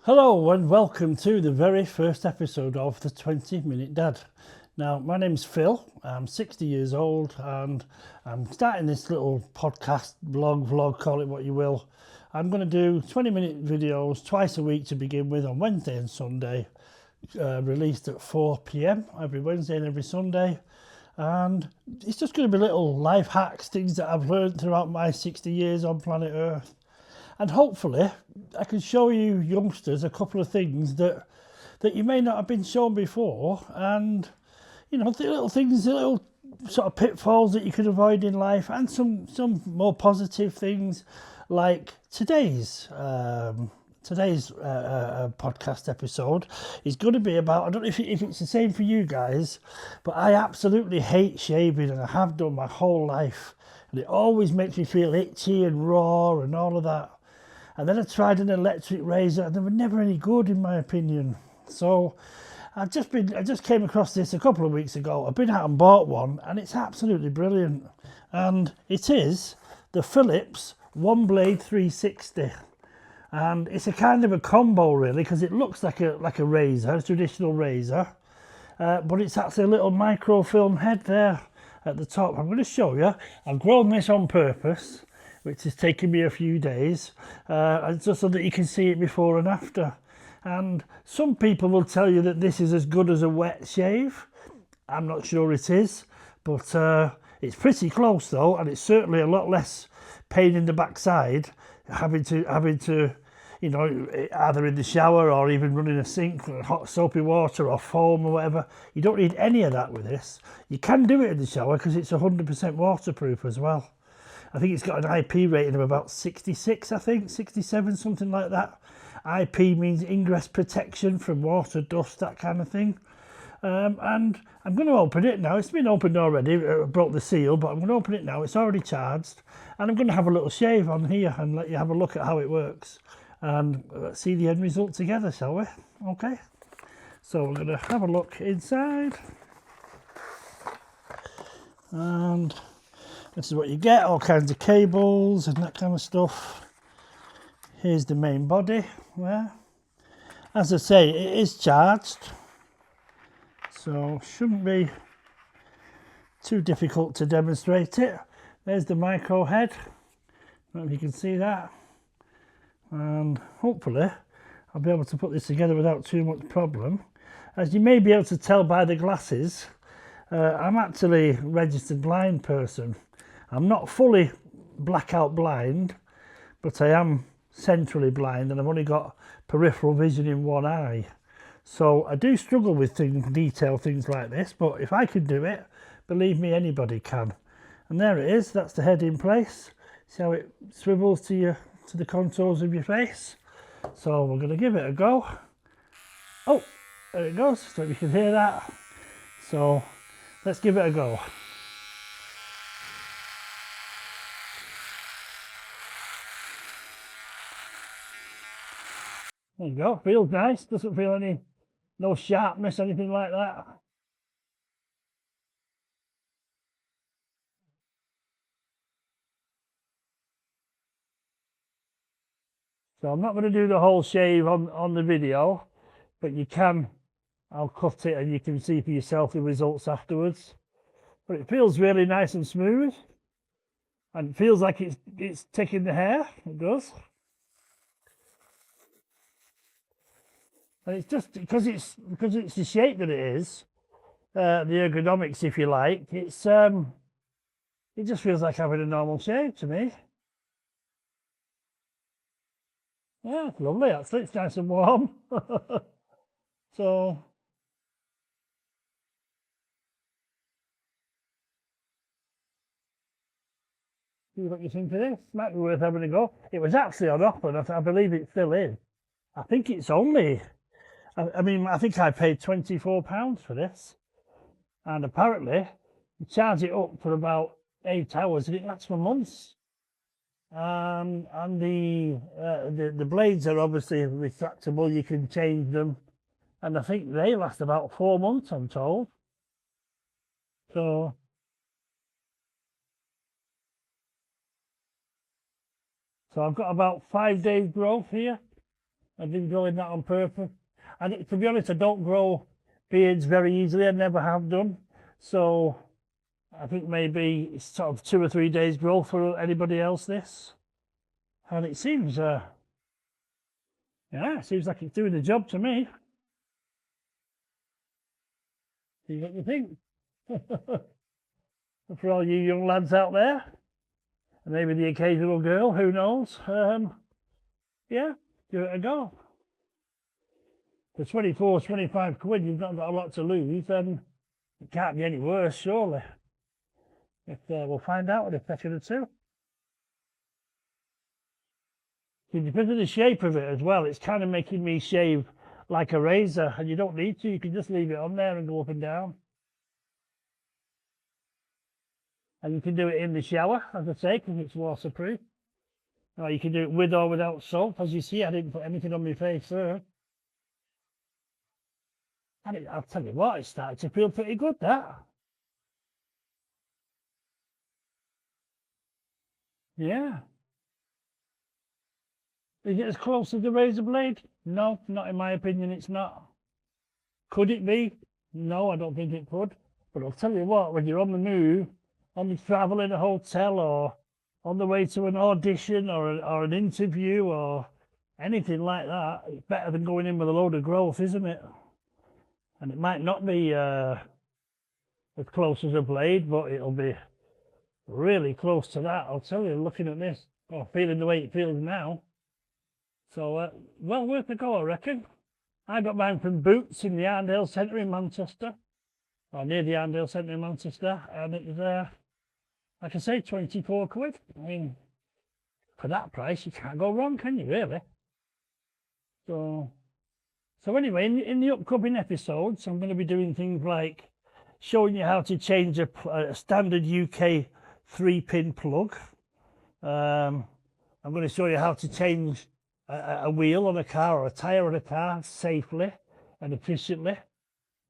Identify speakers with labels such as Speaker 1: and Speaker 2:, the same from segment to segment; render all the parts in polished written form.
Speaker 1: Hello and welcome to the very first episode of the 20-Minute Dad. Now, my name's Phil, I'm 60 years old and I'm starting this little podcast, blog, vlog, call it what you will. I'm going to do 20-minute videos twice a week to begin with on Wednesday and Sunday, released at 4 p.m. every Wednesday and every Sunday. And it's just going to be little life hacks, things that I've learned throughout my 60 years on planet Earth. And hopefully I can show you youngsters a couple of things that you may not have been shown before, and the little things, the little sort of pitfalls that you could avoid in life, and some more positive things like today's podcast episode is going to be about, I don't know if it's the same for you guys, but I absolutely hate shaving, and I have done my whole life, and it always makes me feel itchy and raw and all of that. And then I tried an electric razor and they were never any good in my opinion. So I just came across this a couple of weeks ago. I've been out and bought one and it's absolutely brilliant. And it is the Philips One Blade 360. And it's a kind of a combo really, because it looks like a razor, a traditional razor. But it's actually a little microfilm head there at the top. I'm going to show you. I've grown this on purpose, which has taken me a few days, just so that you can see it before and after. And some people will tell you that this is as good as a wet shave. I'm not sure it is, but it's pretty close though, and it's certainly a lot less pain in the backside having to either in the shower or even running a sink or hot soapy water or foam or whatever. You don't need any of that with this. You can do it in the shower because it's 100% waterproof as well. I think it's got an IP rating of about 66, I think, 67, something like that. IP means ingress protection from water, dust, that kind of thing. And I'm going to open it now. It's been opened already. I broke the seal, but I'm going to open it now. It's already charged. And I'm going to have a little shave on here and let you have a look at how it works. And let's see the end result together, shall we? Okay. So we're going to have a look inside. And this is what you get, all kinds of cables and that kind of stuff. Here's the main body there. As I say, it is charged, so shouldn't be too difficult to demonstrate it. There's the micro head. I don't know if you can see that. And hopefully I'll be able to put this together without too much problem. As you may be able to tell by the glasses, I'm actually a registered blind person. I'm not fully blackout blind, but I am centrally blind and I've only got peripheral vision in one eye. So I do struggle with detail things like this, but if I can do it, believe me, anybody can. And there it is, that's the head in place. See how it swivels to the contours of your face? So we're going to give it a go. Oh, there it goes, so you can hear that. So let's give it a go. There you go, feels nice, doesn't feel no sharpness, anything like that. So I'm not going to do the whole shave on the video, but I'll cut it and you can see for yourself the results afterwards. But it feels really nice and smooth, and it feels like it's taking the hair, it does. And it's just because it's the shape that it is, the ergonomics, if you like. It just feels like having a normal shave to me. Yeah, it's lovely. Actually, it's nice and warm. So see what you think of this. Might be worth having a go. It was actually on offer, and I believe it still is. I think it's only. I think I paid £24 for this, and apparently you charge it up for about 8 hours, and it lasts for months. And the blades are obviously retractable. You can change them, and I think they last about 4 months, I'm told. So I've got about 5 days growth here. I've been growing that on purpose. And to be honest, I don't grow beards very easily. I never have done. So I think maybe it's sort of 2 or 3 days growth for anybody else, this. And it seems, yeah, it seems like it's doing the job to me. See what you think. For all you young lads out there, and maybe the occasional girl, who knows? Yeah, give it a go. For 24, 25 quid, you've not got a lot to lose, then it can't be any worse, surely. If we'll find out in a second or two. Because of the shape of it as well, it's kind of making me shave like a razor, and you don't need to. You can just leave it on there and go up and down. And you can do it in the shower, as I say, because it's waterproof. Or you can do it with or without soap. As you see, I didn't put anything on my face there. And I'll tell you what, it's starting to feel pretty good, that. Yeah. Is it as close as the razor blade? No, not in my opinion, it's not. Could it be? No, I don't think it could. But I'll tell you what, when you're on the move, on the travel in a hotel, or on the way to an audition or an interview or anything like that, it's better than going in with a load of growth, isn't it? And it might not be as close as a blade, but it'll be really close to that. I'll tell you, looking at this, or feeling the way it feels now. So, well worth a go, I reckon. I got mine from Boots in the Arndale Centre in Manchester, or near the Arndale Centre in Manchester, and it was, like I say, 24 quid. I mean, for that price, you can't go wrong, can you, really? So anyway, in the upcoming episodes, I'm going to be doing things like showing you how to change a standard UK 3-pin plug. I'm going to show you how to change a wheel on a car or a tyre on a car safely and efficiently,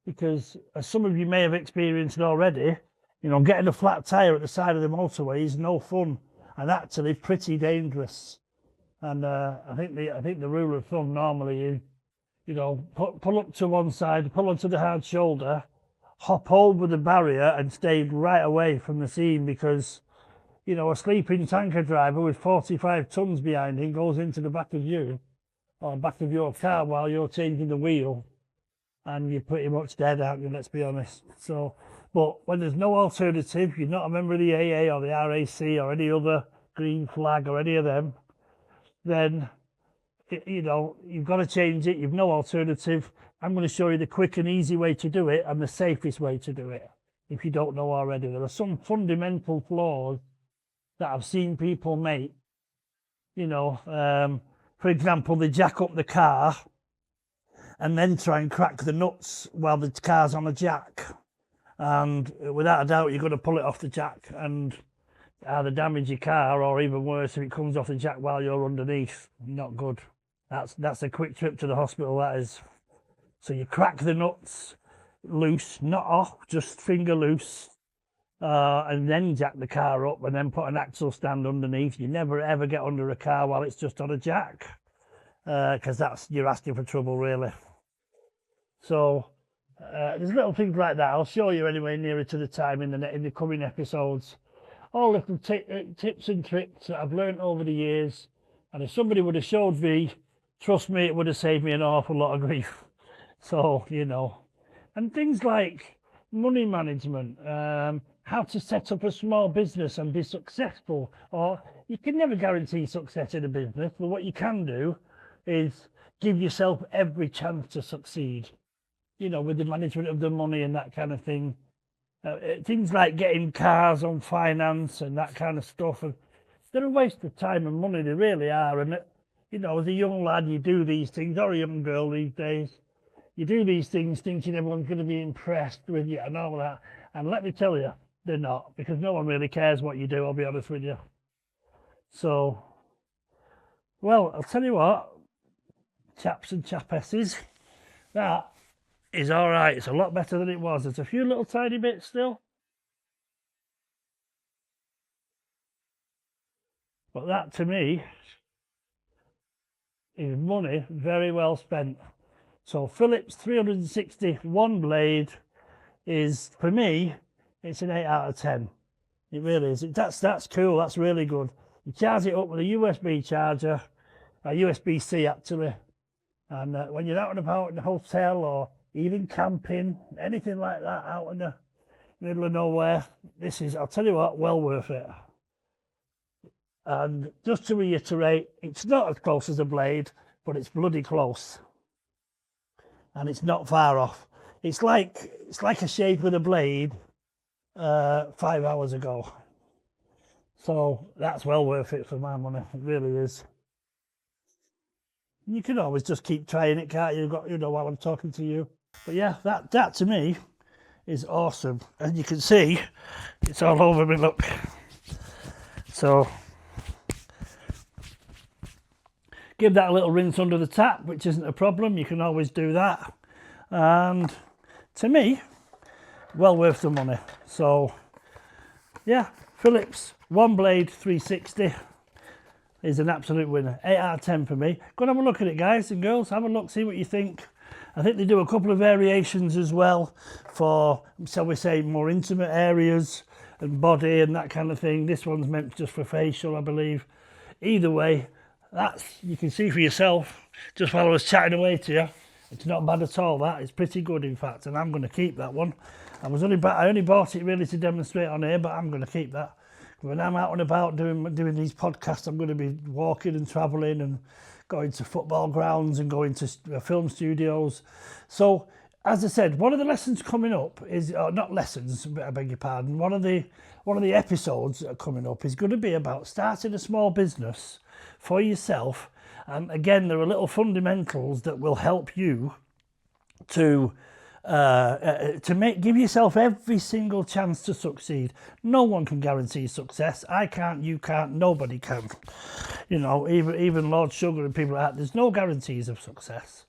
Speaker 1: because as some of you may have experienced already, you know, getting a flat tyre at the side of the motorway is no fun and actually pretty dangerous. And I think the rule of thumb normally is, you know, pull up to one side, pull onto the hard shoulder, hop over the barrier and stay right away from the scene, because, you know, a sleeping tanker driver with 45 tons behind him goes into the back of you or back of your car while you're changing the wheel, and you're pretty much dead, aren't you? Let's be honest. So, but when there's no alternative, you're not a member of the AA or the RAC or any other green flag or any of them, then, you know, you've got to change it. You've no alternative. I'm going to show you the quick and easy way to do it and the safest way to do it, if you don't know already. There are some fundamental flaws that I've seen people make. You know, for example, they jack up the car and then try and crack the nuts while the car's on a jack. And without a doubt, you're going to pull it off the jack and either damage your car, or even worse, if it comes off the jack while you're underneath. Not good. That's a quick trip to the hospital, that is. So you crack the nuts loose, not off, just finger loose, and then jack the car up and then put an axle stand underneath. You never ever get under a car while it's just on a jack, because you're asking for trouble, really. So there's little things like that. I'll show you anyway nearer to the time in the coming episodes. All little tips and tricks that I've learned over the years, and if somebody would have showed me, trust me, it would have saved me an awful lot of grief. So, you know, and things like money management, how to set up a small business and be successful. Or you can never guarantee success in a business, but what you can do is give yourself every chance to succeed, you know, with the management of the money and that kind of thing. Things like getting cars on finance and that kind of stuff, and they're a waste of time and money. They really are. And you know, as a young lad, you do these things, or a young girl these days, you do these things thinking everyone's going to be impressed with you and all that. And let me tell you, they're not, because no one really cares what you do, I'll be honest with you. So, well, I'll tell you what, chaps and chapesses, that is all right. It's a lot better than it was. There's a few little tiny bits still, but that to me is money very well spent. So Philips 361 blade is, for me, it's an 8 out of 10. It really is. That's cool. That's really good. You charge it up with a USB charger, a USB-C actually, and when you're out and about in a hotel or even camping, anything like that, out in the middle of nowhere, this is, I'll tell you what, well worth it. And just to reiterate, it's not as close as a blade, but it's bloody close, and it's not far off. It's like a shave with a blade 5 hours ago. So that's well worth it for my money. It really is. You can always just keep trying it, can't you? You know while I'm talking to you. But yeah, that to me is awesome. And you can see it's all over me, look. So give that a little rinse under the tap, which isn't a problem. You can always do that. And to me, well worth the money. So yeah, Philips one blade 360 is an absolute winner. 8 out of 10 for me. Go and have a look at it, guys and girls. Have a look, see what you think. I think they do a couple of variations as well for, shall we say, more intimate areas and body and that kind of thing. This one's meant just for facial, I believe. Either way, that's, you can see for yourself, just while I was chatting away to you, it's not bad at all, that. It's pretty good, in fact, and I'm going to keep that one. I only bought it really to demonstrate on here, but I'm going to keep that. When I'm out and about doing these podcasts, I'm going to be walking and travelling and going to football grounds and going to film studios. So, as I said, one of the lessons coming up is, not lessons, I beg your pardon, one of the episodes that are coming up is going to be about starting a small business for yourself. And again, there are little fundamentals that will help you to give yourself every single chance to succeed. No one can guarantee success. I can't, you can't, nobody can. You know, even Lord Sugar and people like that, there's no guarantees of success.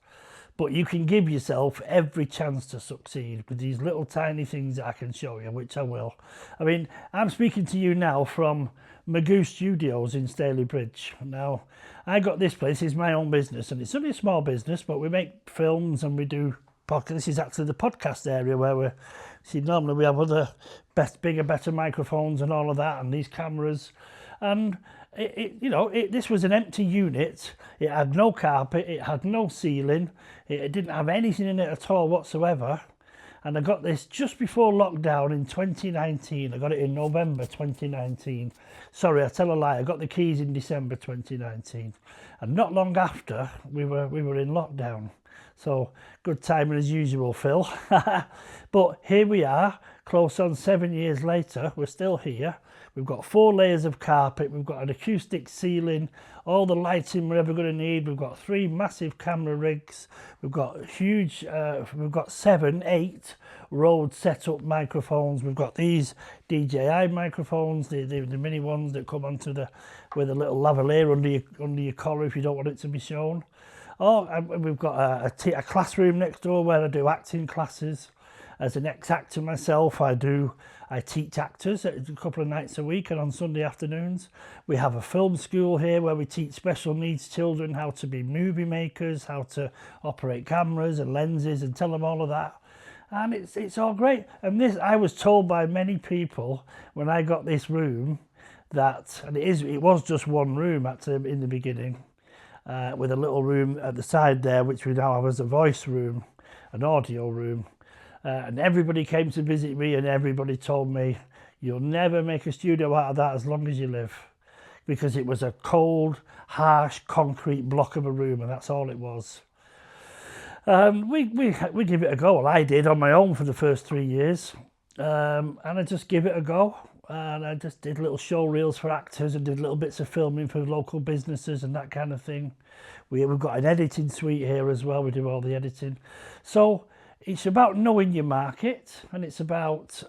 Speaker 1: But you can give yourself every chance to succeed with these little tiny things that I can show you, which I will. I mean, I'm speaking to you now from Magoo Studios in Staley Bridge. Now, I got this place, it's my own business, and it's only a small business, but we make films and we do podcast. This is actually the podcast area where normally we have other bigger, better microphones and all of that, and these cameras. And this was an empty unit. It had no carpet, it had no ceiling, it didn't have anything in it at all whatsoever. And I got this just before lockdown in 2019. I got it in November 2019. Sorry, I tell a lie. I got the keys in December 2019, and not long after we were in lockdown. So good timing as usual, Phil. But here we are, close on 7 years later. We're still here. We've got 4 layers of carpet. We've got an acoustic ceiling, all the lighting we're ever going to need. We've got 3 massive camera rigs. We've got huge, we've got 8 Rode setup microphones. We've got these DJI microphones, the mini ones that come onto with a little lavalier under your collar if you don't want it to be shown. Oh, and we've got a classroom next door where I do acting classes. As an ex-actor myself, I teach actors a couple of nights a week and on Sunday afternoons. We have a film school here where we teach special needs children how to be movie makers, how to operate cameras and lenses, and tell them all of that. And it's all great. And this, I was told by many people when I got this room that, and it was just one room actually in the beginning, with a little room at the side there, which we now have as a voice room, an audio room. And everybody came to visit me and everybody told me, you'll never make a studio out of that as long as you live. Because it was a cold, harsh, concrete block of a room, and that's all it was. We give it a go. Well, I did on my own for the first 3 years. And I just give it a go. And I just did little show reels for actors and did little bits of filming for local businesses and that kind of thing. We've got an editing suite here as well. We do all the editing. So it's about knowing your market, and it's about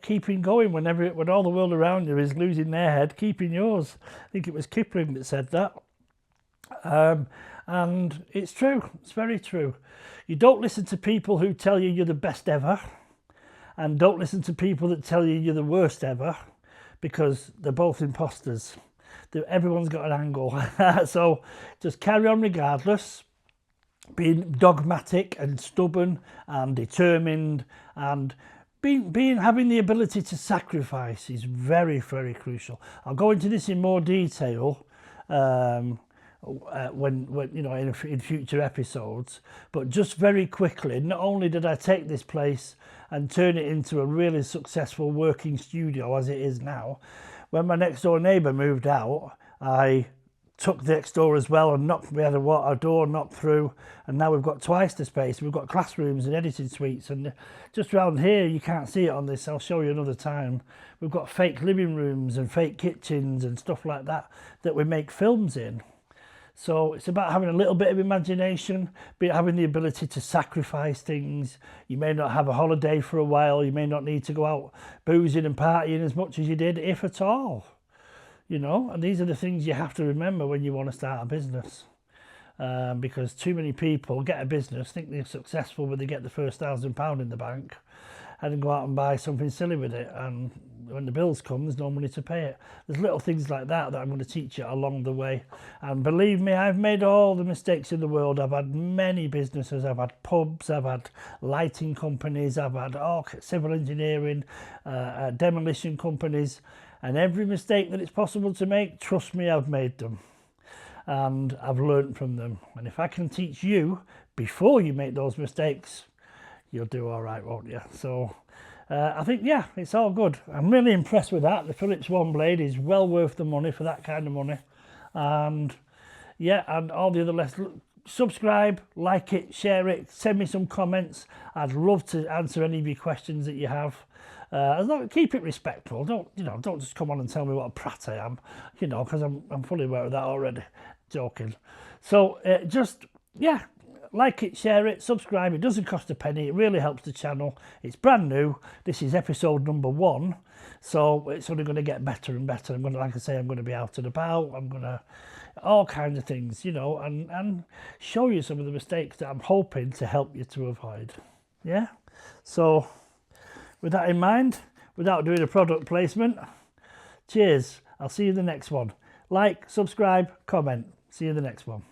Speaker 1: keeping going when all the world around you is losing their head, keeping yours. I think it was Kipling that said that. And it's true. It's very true. You don't listen to people who tell you you're the best ever, and don't listen to people that tell you you're the worst ever, because they're both imposters. everyone's got an angle. So just carry on regardless. Being dogmatic and stubborn and determined, and having the ability to sacrifice is very, very crucial. I'll go into this in more detail when you know, in future episodes, but just very quickly, not only did I take this place and turn it into a really successful working studio as it is now, when my next door neighbour moved out, I took the next door as well and we had a door knocked through, and now we've got twice the space. We've got classrooms and editing suites, and just around here, you can't see it on this, I'll show you another time, we've got fake living rooms and fake kitchens and stuff like that we make films in. So it's about having a little bit of imagination, having the ability to sacrifice things. You may not have a holiday for a while, you may not need to go out boozing and partying as much as you did, if at all. You know, and these are the things you have to remember when you want to start a business. Because too many people get a business, think they're successful when they get the first £1,000 in the bank, and then go out and buy something silly with it. And when the bills come, there's no money to pay it. There's little things like that I'm going to teach you along the way. And believe me, I've made all the mistakes in the world. I've had many businesses. I've had pubs, I've had lighting companies, I've had civil engineering, demolition companies. And every mistake that it's possible to make, trust me, I've made them. And I've learned from them. And if I can teach you before you make those mistakes, you'll do all right, won't you? So I think, yeah, it's all good. I'm really impressed with that. The Philips One Blade is well worth the money for that kind of money. And yeah, and all the other lessons. Subscribe, like it, share it, send me some comments. I'd love to answer any of your questions that you have. As long, keep it respectful. Don't just come on and tell me what a prat I am, because I'm fully aware of that already. Joking. So yeah, like it, share it, subscribe. It doesn't cost a penny. It really helps the channel. It's brand new. This is episode number 1, so it's only going to get better and better. Like I say, I'm going to be out and about. I'm going to all kinds of things, and show you some of the mistakes that I'm hoping to help you to avoid. Yeah. So with that in mind, without doing a product placement, cheers. I'll see you in the next one. Like, subscribe, comment. See you in the next one.